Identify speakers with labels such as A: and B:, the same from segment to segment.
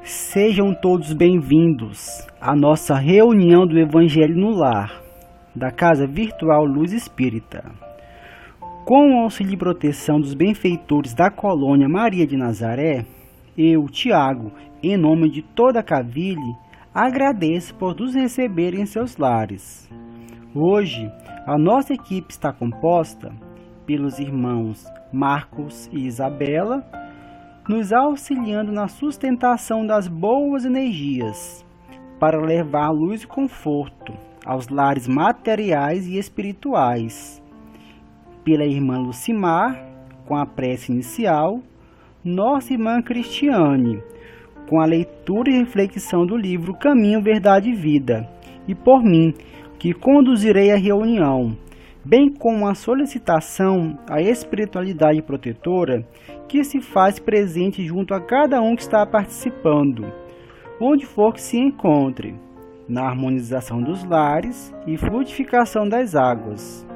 A: Sejam todos bem-vindos à nossa reunião do Evangelho no Lar, da Casa Virtual Luz Espírita. Com o auxílio e proteção dos benfeitores da colônia Maria de Nazaré, eu, Tiago, em nome de toda a Cavile, agradeço por nos receberem em seus lares. Hoje, a nossa equipe está composta pelos irmãos Marcos e Isabela, nos auxiliando na sustentação das boas energias, para levar luz e conforto aos lares materiais e espirituais. Pela irmã Lucimar, com a prece inicial, nossa irmã Cristiane, com a leitura e reflexão do livro Caminho, Verdade e Vida, e por mim, que conduzirei a reunião, bem como a solicitação à espiritualidade protetora que se faz presente junto a cada um que está participando, onde for que se encontre, na harmonização dos lares e fluidificação das águas.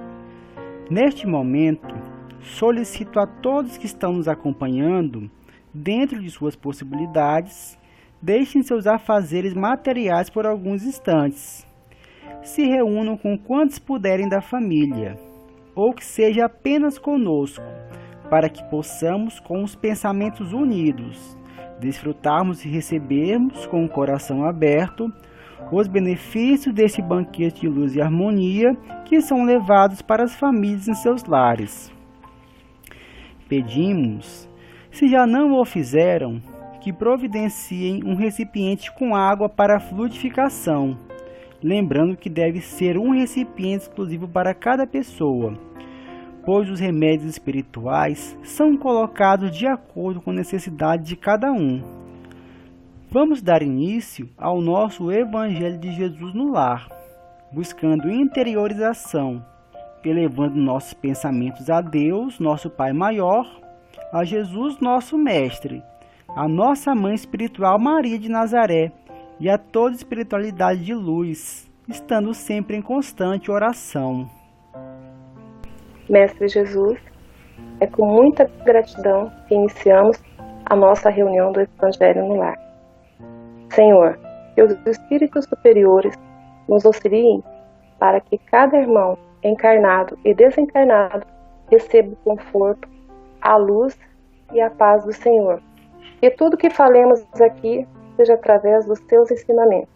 A: Neste momento, solicito a todos que estão nos acompanhando, dentro de suas possibilidades, deixem seus afazeres materiais por alguns instantes. Se reúnam com quantos puderem da família, ou que seja apenas conosco, para que possamos, com os pensamentos unidos, desfrutarmos e recebermos com o coração aberto os benefícios desse banquete de luz e harmonia que são levados para as famílias em seus lares. Pedimos, se já não o fizeram, que providenciem um recipiente com água para a fluidificação, lembrando que deve ser um recipiente exclusivo para cada pessoa, pois os remédios espirituais são colocados de acordo com a necessidade de cada um. Vamos dar início ao nosso Evangelho de Jesus no lar, buscando interiorização, elevando nossos pensamentos a Deus, nosso Pai maior, a Jesus, nosso Mestre, a nossa Mãe espiritual Maria de Nazaré e a toda espiritualidade de luz, estando sempre em constante oração.
B: Mestre Jesus, é com muita gratidão que iniciamos a nossa reunião do Evangelho no Lar. Senhor, que os espíritos superiores nos auxiliem para que cada irmão, encarnado e desencarnado, receba o conforto, a luz e a paz do Senhor. Que tudo que falemos aqui seja através dos teus ensinamentos.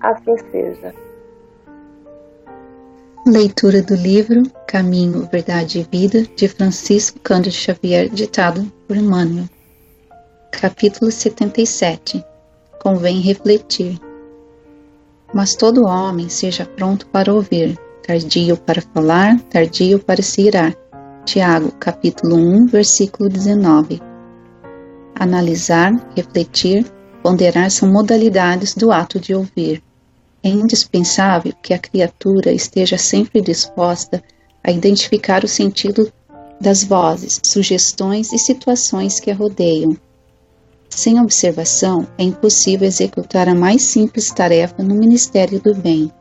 B: Assim seja.
C: Leitura do livro Caminho, Verdade e Vida, de Francisco Cândido Xavier, ditado por Emmanuel. Capítulo 77. Convém refletir. Mas todo homem seja pronto para ouvir, tardio para falar, tardio para se irar. Tiago, capítulo 1, versículo 19. Analisar, refletir, ponderar são modalidades do ato de ouvir. É indispensável que a criatura esteja sempre disposta a identificar o sentido das vozes, sugestões e situações que a rodeiam. Sem observação, é impossível executar a mais simples tarefa no ministério do bem.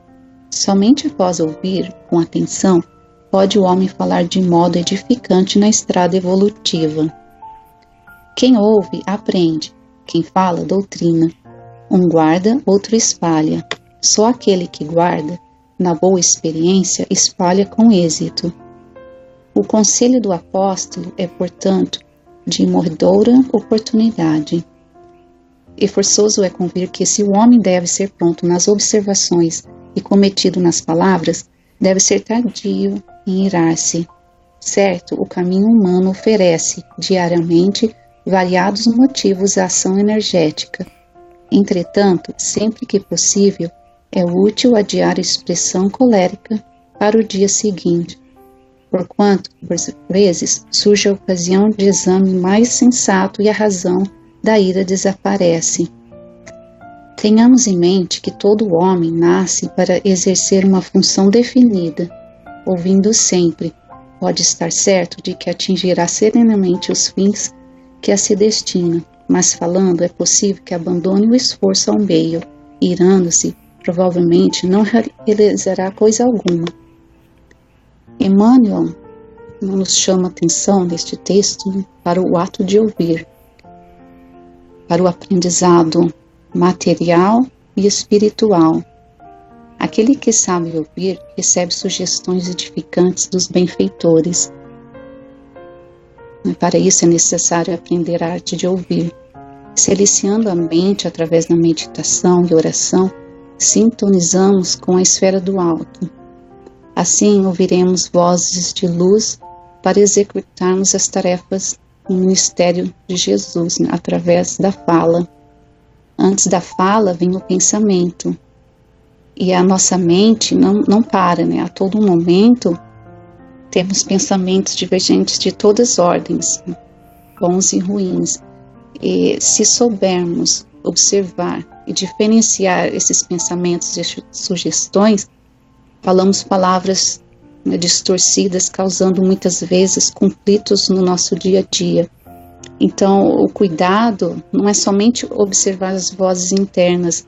C: Somente após ouvir, com atenção, pode o homem falar de modo edificante na estrada evolutiva. Quem ouve, aprende. Quem fala, doutrina. Um guarda, outro espalha. Só aquele que guarda, na boa experiência, espalha com êxito. O conselho do apóstolo é, portanto, de mordoura oportunidade. E forçoso é convir que se o homem deve ser pronto nas observações e cometido nas palavras, deve ser tardio em irar-se. Certo, o caminho humano oferece, diariamente, variados motivos à ação energética. Entretanto, sempre que possível, é útil adiar a expressão colérica para o dia seguinte, porquanto, por vezes, surge a ocasião de exame mais sensato e a razão da ira desaparece. Tenhamos em mente que todo homem nasce para exercer uma função definida. Ouvindo sempre, pode estar certo de que atingirá serenamente os fins que a se destina, mas falando é possível que abandone o esforço ao meio, irando-se, provavelmente não realizará coisa alguma. Emmanuel nos chama atenção neste texto para o ato de ouvir, para o aprendizado material e espiritual. Aquele que sabe ouvir recebe sugestões edificantes dos benfeitores. Para isso é necessário aprender a arte de ouvir. Se aliciando a mente através da meditação e oração, sintonizamos com a esfera do alto. Assim ouviremos vozes de luz para executarmos as tarefas no ministério de Jesus, através da fala. Antes da fala vem o pensamento. E a nossa mente não para, A todo momento temos pensamentos divergentes de todas as ordens, bons e ruins. E se soubermos observar e diferenciar esses pensamentos e sugestões, falamos palavras distorcidas, causando muitas vezes conflitos no nosso dia a dia. Então, o cuidado não é somente observar as vozes internas,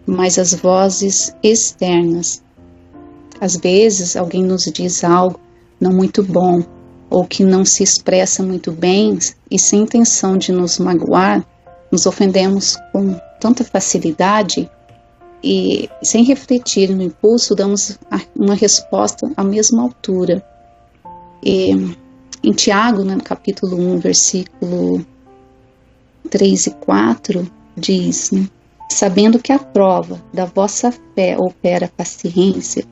C: mas as vozes externas. Às vezes, alguém nos diz algo não muito bom, ou que não se expressa muito bem, e sem intenção de nos magoar, nos ofendemos com tanta facilidade e, sem refletir no impulso, damos uma resposta à mesma altura. E, em Tiago, no capítulo 1, versículo 3 e 4, diz, sabendo que a prova da vossa fé opera a paciência,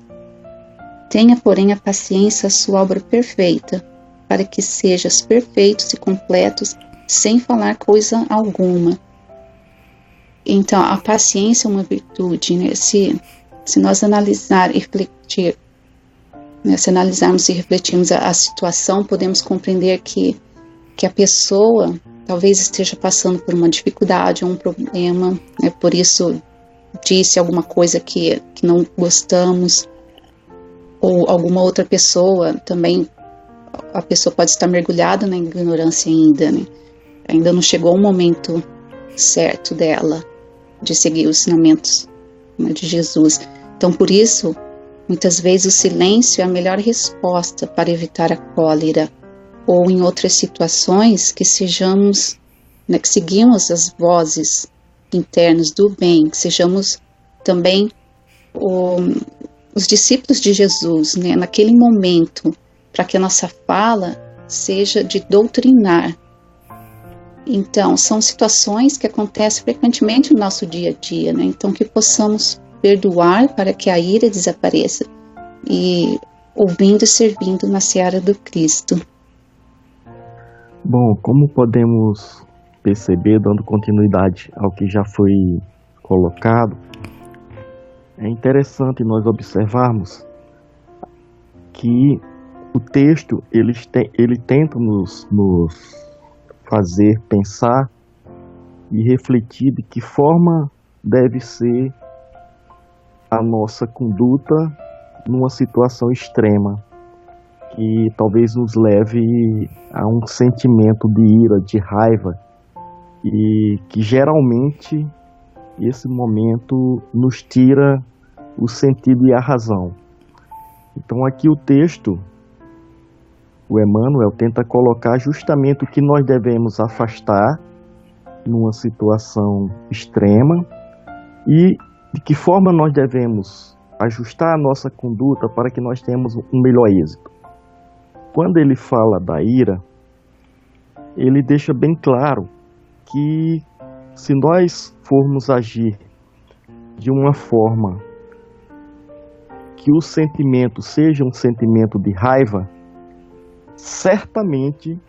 C: tenha, porém, a paciência a sua obra perfeita, para que sejas perfeitos e completos, sem falar coisa alguma. Então, a paciência é uma virtude, Se nós analisar e refletir, se analisarmos e refletirmos a situação, podemos compreender que a pessoa talvez esteja passando por uma dificuldade ou um problema, por isso disse alguma coisa que não gostamos, ou alguma outra pessoa também, a pessoa pode estar mergulhada na ignorância ainda, Ainda não chegou o momento certo dela de seguir os ensinamentos de Jesus. Então, por isso, muitas vezes o silêncio é a melhor resposta para evitar a cólera, ou em outras situações que sejamos, que seguimos as vozes internas do bem, que sejamos também os discípulos de Jesus, naquele momento, para que a nossa fala seja de doutrinar. Então, são situações que acontecem frequentemente no nosso dia a dia, Então, que possamos perdoar para que a ira desapareça e ouvindo e servindo na seara do Cristo.
D: Bom, como podemos perceber, dando continuidade ao que já foi colocado, é interessante nós observarmos que o texto ele tenta nos fazer pensar e refletir de que forma deve ser a nossa conduta numa situação extrema, que talvez nos leve a um sentimento de ira, de raiva, e que geralmente esse momento nos tira o sentido e a razão. Então aqui o texto, o Emmanuel tenta colocar justamente o que nós devemos afastar numa situação extrema e de que forma nós devemos ajustar a nossa conduta para que nós tenhamos um melhor êxito. Quando ele fala da ira, ele deixa bem claro que se nós formos agir de uma forma que o sentimento seja um sentimento de raiva, certamente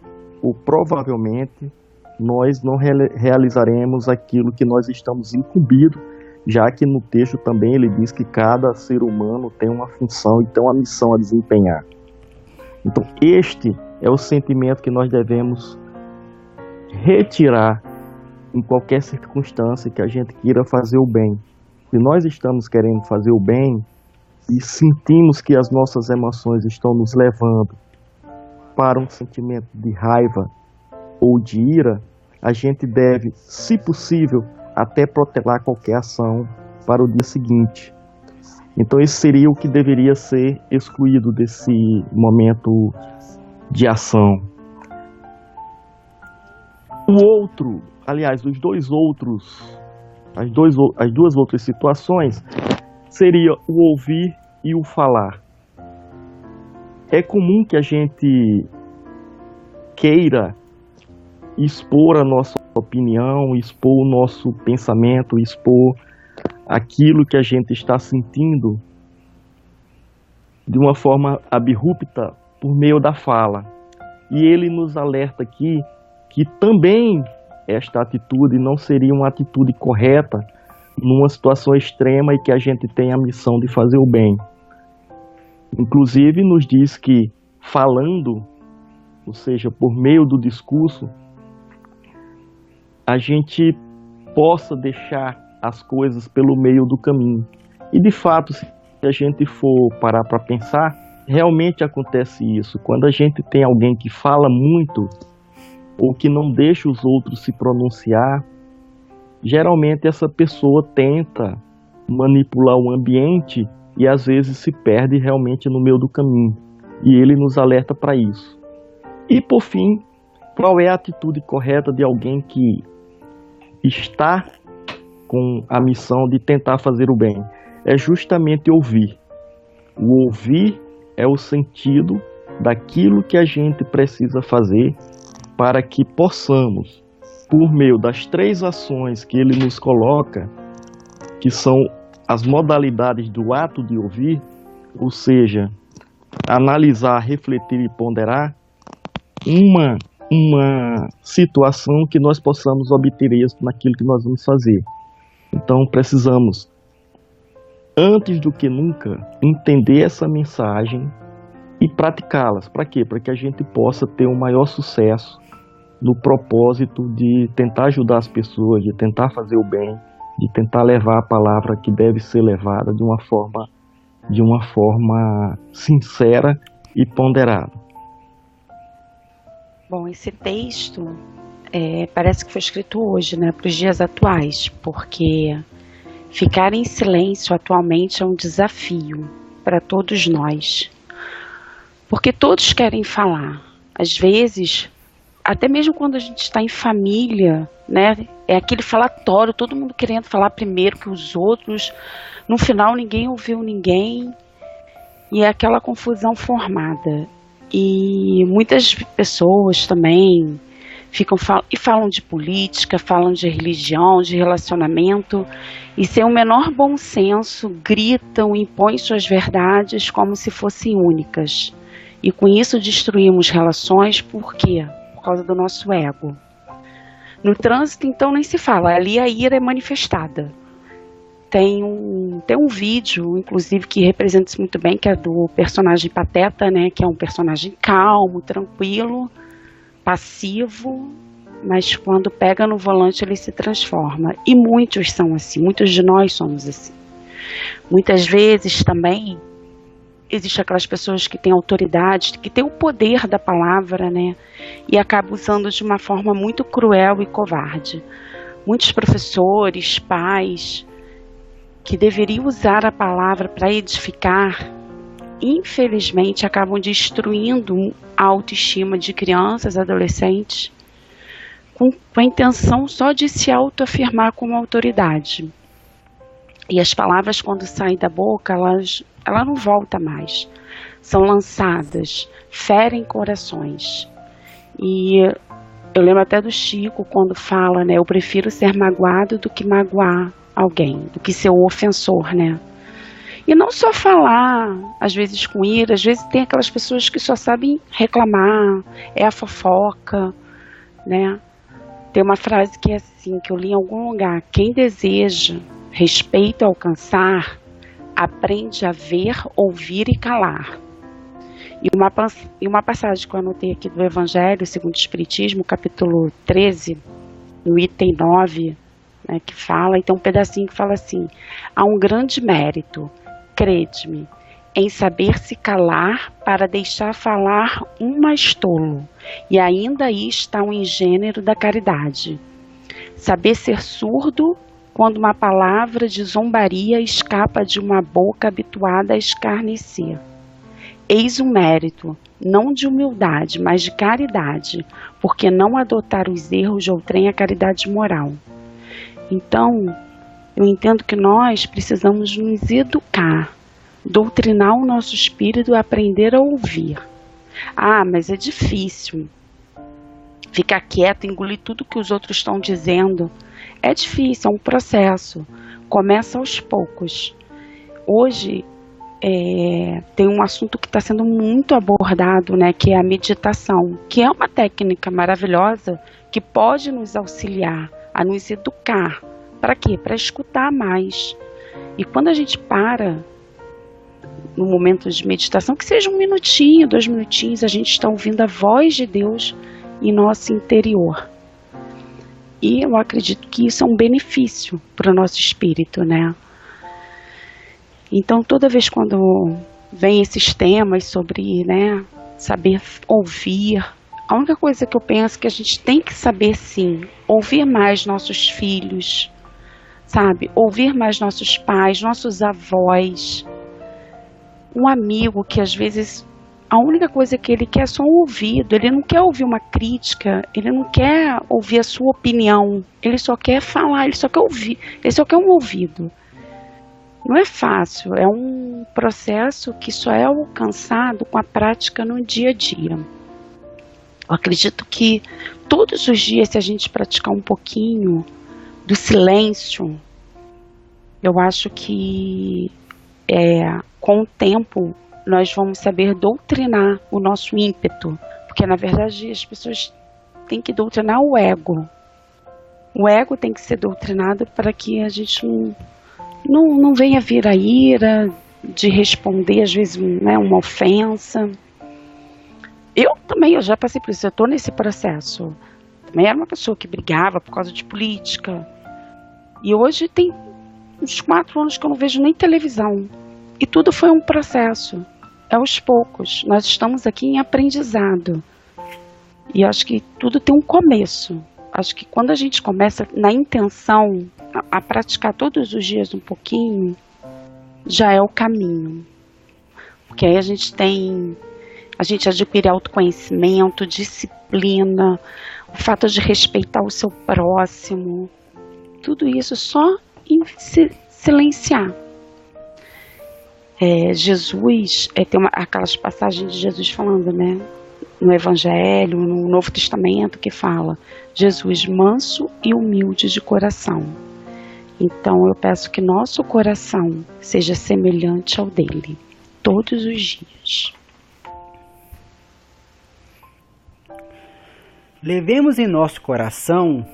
D: ou provavelmente nós não realizaremos aquilo que nós estamos incumbidos, já que no texto também ele diz que cada ser humano tem uma função e tem uma missão a desempenhar. Então este é o sentimento que nós devemos retirar em qualquer circunstância que a gente queira fazer o bem. Se nós estamos querendo fazer o bem e sentimos que as nossas emoções estão nos levando para um sentimento de raiva ou de ira, a gente deve, se possível, até protelar qualquer ação para o dia seguinte. Então esse seria o que deveria ser excluído desse momento de ação. O outro, aliás, os dois outros as duas outras situações seria o ouvir e o falar. É comum que a gente queira expor a nossa opinião, expor o nosso pensamento, expor aquilo que a gente está sentindo de uma forma abrupta por meio da fala. E ele nos alerta aqui que também esta atitude não seria uma atitude correta numa situação extrema e que a gente tem a missão de fazer o bem. Inclusive nos diz que falando, ou seja, por meio do discurso, a gente possa deixar as coisas pelo meio do caminho. E de fato, se a gente for parar para pensar, realmente acontece isso. Quando a gente tem alguém que fala muito ou que não deixa os outros se pronunciar, geralmente essa pessoa tenta manipular o ambiente e às vezes se perde realmente no meio do caminho. E ele nos alerta para isso. E por fim, qual é a atitude correta de alguém que está com a missão de tentar fazer o bem? É justamente ouvir. O ouvir é o sentido daquilo que a gente precisa fazer para que possamos, por meio das 3 ações que ele nos coloca, que são as modalidades do ato de ouvir, ou seja, analisar, refletir e ponderar, uma situação que nós possamos obter êxito naquilo que nós vamos fazer. Então precisamos, antes do que nunca, entender essa mensagem e praticá-las. Para quê? Para que a gente possa ter um maior sucesso no propósito de tentar ajudar as pessoas, de tentar fazer o bem, de tentar levar a palavra que deve ser levada de uma forma sincera e ponderada.
E: Bom, esse texto parece que foi escrito hoje, né, para os dias atuais, porque ficar em silêncio atualmente é um desafio para todos nós, porque todos querem falar. Às vezes, até mesmo quando a gente está em família, né, é aquele falatório, todo mundo querendo falar primeiro que os outros, no final ninguém ouviu ninguém, e é aquela confusão formada. E muitas pessoas também falam de política, falam de religião, de relacionamento, e sem o menor bom senso gritam, impõem suas verdades como se fossem únicas. E com isso destruímos relações. Por quê? Por causa do nosso ego. No trânsito, então, nem se fala, ali a ira é manifestada. Tem um vídeo, inclusive, que representa isso muito bem, que é do personagem Pateta, né? Que é um personagem calmo, tranquilo, passivo, mas quando pega no volante ele se transforma. E muitos são assim, muitos de nós somos assim. Muitas vezes também existem aquelas pessoas que têm autoridade, que têm o poder da palavra, né? E acabam usando de uma forma muito cruel e covarde. Muitos professores, pais, que deveriam usar a palavra para edificar, infelizmente acabam destruindo a autoestima de crianças, adolescentes, com a intenção só de se autoafirmar como autoridade. E as palavras, quando saem da boca, ela não volta mais. São lançadas, ferem corações. E eu lembro até do Chico quando fala, né? Eu prefiro ser magoado do que magoar alguém, do que ser o ofensor, né? E não só falar, às vezes com ira, às vezes tem aquelas pessoas que só sabem reclamar, é a fofoca, né? Tem uma frase que é assim, que eu li em algum lugar: quem deseja respeito alcançar, aprende a ver, ouvir e calar. E uma passagem que eu anotei aqui do Evangelho segundo o Espiritismo, capítulo 13, no item 9, né, que fala, então um pedacinho que fala assim: há um grande mérito, crede-me, em saber se calar para deixar falar um mais tolo, e ainda aí está o ingênero da caridade. Saber ser surdo quando uma palavra de zombaria escapa de uma boca habituada a escarnecer. Eis um mérito, não de humildade, mas de caridade, porque não adotar os erros de outrem a caridade moral. Então, Eu entendo que nós precisamos nos educar, doutrinar o nosso espírito e aprender a ouvir. Ah, mas é difícil ficar quieto, engolir tudo que os outros estão dizendo. É difícil, é um processo. Começa aos poucos. Hoje tem um assunto que está sendo muito abordado, né, que é a meditação, que é uma técnica maravilhosa que pode nos auxiliar a nos educar. Para quê? Para escutar mais. E quando a gente para no momento de meditação, que seja 1 minutinho, 2 minutinhos, a gente está ouvindo a voz de Deus em nosso interior. E eu acredito que isso é um benefício para o nosso espírito, né? Então, toda vez quando vem esses temas sobre, né, saber ouvir, a única coisa que eu penso é que a gente tem que saber, sim, ouvir mais nossos filhos, sabe? Ouvir mais nossos pais, nossos avós. Um amigo que às vezes a única coisa que ele quer é só um ouvido, ele não quer ouvir uma crítica, ele não quer ouvir a sua opinião, ele só quer falar, ele só quer ouvir, ele só quer um ouvido. Não é fácil, é um processo que só é alcançado com a prática no dia a dia. Eu acredito que todos os dias, se a gente praticar um pouquinho do silêncio, eu acho que com o tempo nós vamos saber doutrinar o nosso ímpeto, porque na verdade as pessoas têm que doutrinar o ego. O ego tem que ser doutrinado para que a gente não venha vir a ira de responder, às vezes, né, uma ofensa. Eu já passei por isso, eu estou nesse processo. Também era uma pessoa que brigava por causa de política. E hoje tem uns 4 anos que eu não vejo nem televisão. E tudo foi um processo. É aos poucos. Nós estamos aqui em aprendizado. E acho que tudo tem um começo. Acho que quando a gente começa na intenção a praticar todos os dias um pouquinho, já é o caminho. Porque aí a gente adquire autoconhecimento, disciplina, o fato de respeitar o seu próximo. Tudo isso só em silenciar. Jesus, tem aquelas passagens de Jesus falando, né, no Evangelho, no Novo Testamento, que fala Jesus manso e humilde de coração. Então eu peço que nosso coração seja semelhante ao dele, todos os dias.
A: Levemos em nosso coração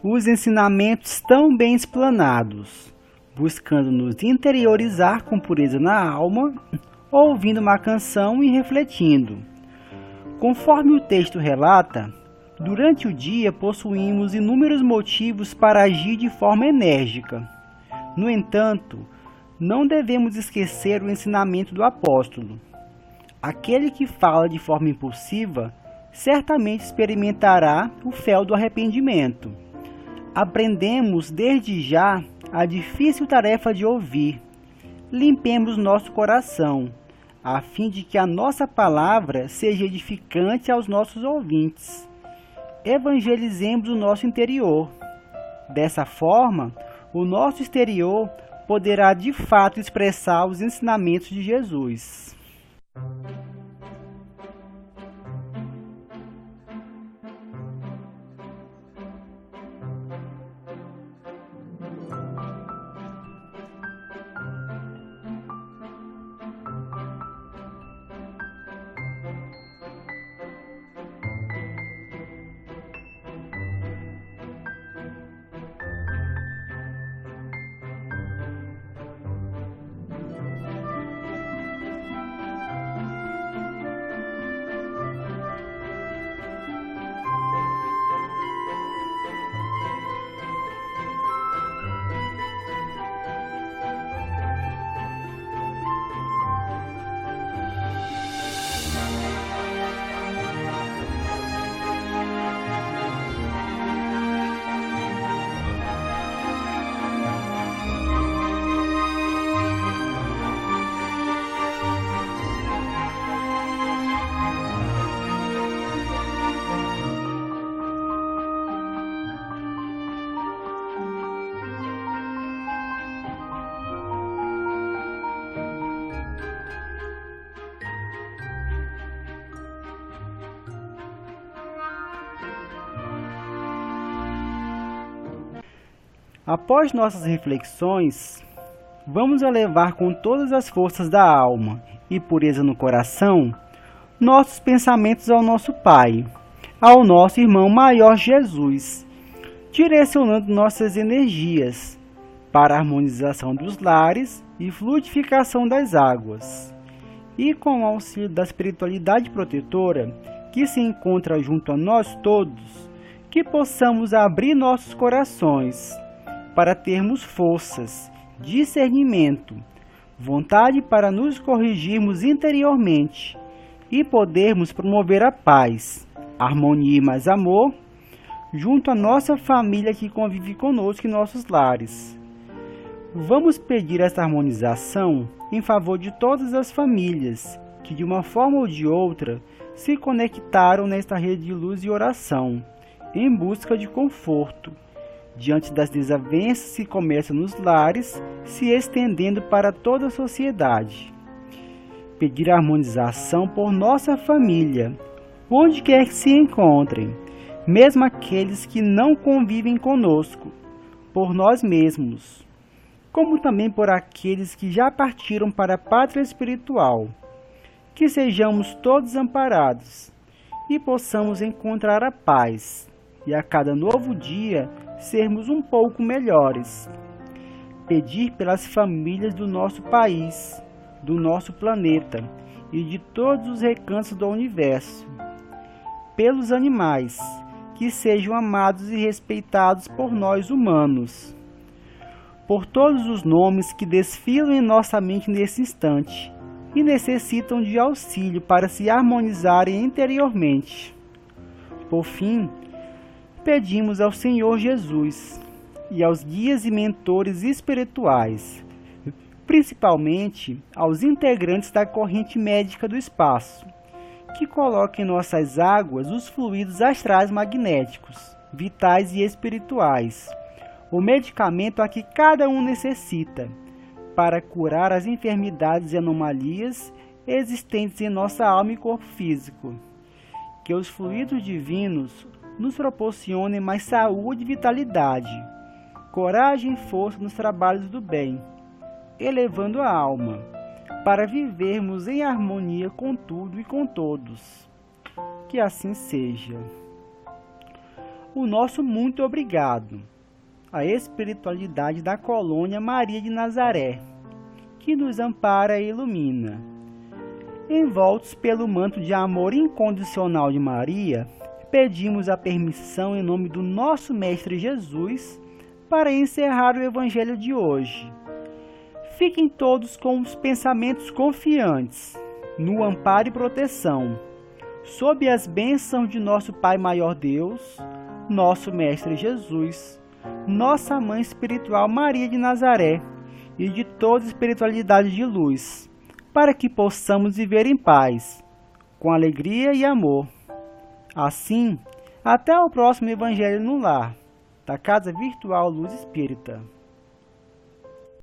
A: os ensinamentos tão bem explanados, buscando nos interiorizar com pureza na alma, ouvindo uma canção e refletindo. Conforme o texto relata, durante o dia possuímos inúmeros motivos para agir de forma enérgica. No entanto, não devemos esquecer o ensinamento do apóstolo. Aquele que fala de forma impulsiva certamente experimentará o fel do arrependimento. Aprendemos desde já a difícil tarefa de ouvir. Limpemos nosso coração, a fim de que a nossa palavra seja edificante aos nossos ouvintes. Evangelizemos o nosso interior. Dessa forma, o nosso exterior poderá de fato expressar os ensinamentos de Jesus. Após nossas reflexões, vamos elevar com todas as forças da alma e pureza no coração nossos pensamentos ao nosso Pai, ao nosso irmão maior Jesus, direcionando nossas energias para a harmonização dos lares e fluidificação das águas. E com o auxílio da espiritualidade protetora que se encontra junto a nós todos, que possamos abrir nossos corações para termos forças, discernimento, vontade para nos corrigirmos interiormente e podermos promover a paz, harmonia e mais amor junto à nossa família que convive conosco em nossos lares. Vamos pedir essa harmonização em favor de todas as famílias que, de uma forma ou de outra, se conectaram nesta rede de luz e oração, em busca de conforto, diante das desavenças que começam nos lares, se estendendo para toda a sociedade. Pedir a harmonização por nossa família, onde quer que se encontrem, mesmo aqueles que não convivem conosco, por nós mesmos, como também por aqueles que já partiram para a pátria espiritual, que sejamos todos amparados e possamos encontrar a paz e a cada novo dia sermos um pouco melhores. Pedir pelas famílias do nosso país, do nosso planeta e de todos os recantos do universo. Pelos animais, que sejam amados e respeitados por nós humanos. Por todos os nomes que desfilam em nossa mente nesse instante e necessitam de auxílio para se harmonizarem interiormente. Por fim, pedimos ao Senhor Jesus e aos guias e mentores espirituais, principalmente aos integrantes da corrente médica do espaço, que coloquem em nossas águas os fluidos astrais magnéticos, vitais e espirituais, o medicamento a que cada um necessita, para curar as enfermidades e anomalias existentes em nossa alma e corpo físico. Que os fluidos divinos nos proporcionem mais saúde e vitalidade, coragem e força nos trabalhos do bem, elevando a alma, para vivermos em harmonia com tudo e com todos. Que assim seja. O nosso muito obrigado à espiritualidade da colônia Maria de Nazaré, que nos ampara e ilumina. Envoltos pelo manto de amor incondicional de Maria, pedimos a permissão em nome do nosso Mestre Jesus para encerrar o Evangelho de hoje. Fiquem todos com os pensamentos confiantes, no amparo e proteção, sob as bênçãos de nosso Pai Maior Deus, nosso Mestre Jesus, nossa Mãe Espiritual Maria de Nazaré e de toda espiritualidade de luz, para que possamos viver em paz, com alegria e amor. Assim, até o próximo Evangelho no Lar, da Casa Virtual Luz Espírita.